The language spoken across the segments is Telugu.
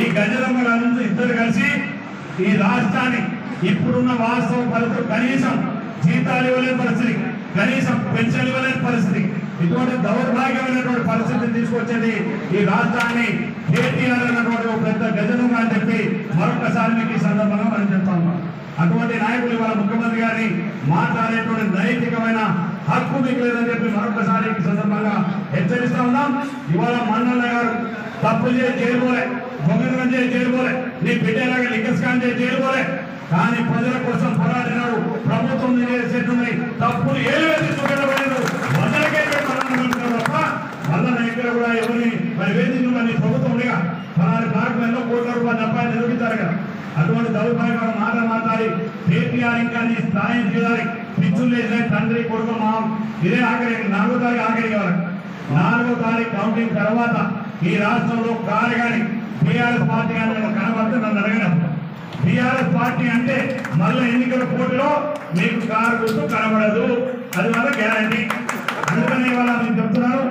ఈ గజదొంగలందరూ ఇద్దరు కలిసి ఈ రాష్ట్రాన్ని ఇప్పుడున్న వాస్తవ పరిస్థితులు కనీసం జీతాలు ఇవ్వలేని పరిస్థితి, కనీసం పెన్షన్ ఇవ్వలేని పరిస్థితి, ఇటువంటి దౌర్భాగ్యమైనటువంటి పరిస్థితిని తీసుకొచ్చేది ఈ రాష్ట్రాన్ని కేటీఆర్ అన్నటువంటి ఒక పెద్ద గజదొంగ అని చెప్పి మరొకసారి మీకు ఈ సందర్భంగా మనం చెప్తా ఉన్నాం. అటువంటి నాయకులు ఇవాళ ముఖ్యమంత్రి గారిని మాట్లాడేటువంటి నైతికమైన హక్కు మీకు లేదని చెప్పి మరొకసారి ఈ సందర్భంగా హెచ్చరిస్తా ఉన్నాం. ఇవాళ మన్నన్న గారు తప్పు చేసి జైలుపోలే, దొంగతనం చేసి జైలుపోలే, నీ బిడ్డలాగా లిక్కస్కాన్ చేసి జైలుపోలే, కానీ ప్రజల కోసం పోరాడినాడు. ప్రభుత్వం చేసేటువంటి తప్పులు ఏలు వేసి చూపెట్టబడలేదు, వందలకే తప్ప మల్లన్న ఎక్కడ కూడా ఎవరిని మరి వేదిక మరి ప్రభుత్వం ఉండగా పలాని బ్లాక్ ఎన్నో కోట్ల రూపాయలు తప్ప నిరూపించారు కదా. అటువంటి దౌర్భాగ్యం మాట మాట్లాడి కేటీఆర్ ఇంకా నీ స్థాయి చేయాలి. పిచ్చులు వేసిన తండ్రి కొడుకు మా ఇదే ఆఖరి 4వ తారీఖు ఆఖరి కావాలి. 4వ తారీఖు కౌంటింగ్ తర్వాత ఈ రాష్ట్రంలో కారు కానీ టీఆర్ఎస్ పార్టీ కానీ కనబడితే నన్ను అడగడం. టీఆర్ఎస్ పార్టీ అంటే మళ్ళీ ఎన్నికల పోటీలో మీకు కారు గుర్తు కనబడదు, అది వల్ల గ్యారంటీ. అందుకని ఇవాళ నేను చెప్తున్నాను,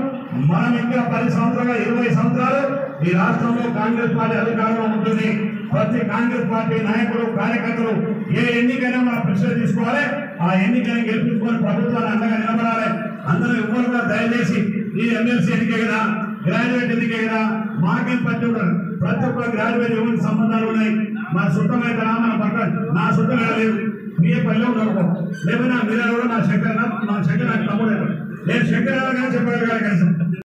మనం ఇంకా 10 సంవత్సరాలు 20 సంవత్సరాలు ఈ రాష్ట్రంలో కాంగ్రెస్ పార్టీ అధికారంలో ఉంటుంది. ప్రతి కాంగ్రెస్ పార్టీ నాయకులు కార్యకర్తలు ఏ ఎన్నికైనా మనం ప్రశ్న తీసుకోవాలి, ఆ ఎన్నికని గెలిపించుకొని ప్రభుత్వాన్ని అండగా నిలబడాలి. అందరూ ఎవరు కూడా దయచేసి ఈ ఎమ్మెల్సీ ఎన్నికే కదా, గ్రాడ్యుయేట్ ఎన్నికే కదా, మాకేం పట్టి ఉంటారు. ప్రతి ఒక్క గ్రాడ్యుయేట్ ఎవరికి సంబంధాలు ఉన్నాయి. మన సుట్టమైతే మన పక్క నా సుట్టం లేదు, మీ పల్లె ఉండకపో లేకపోతే నా మీరు కూడా నా శంకర్ నాకు తమ్ముడు, నేను శంకర్ చెప్పగలగాలి కనీసం.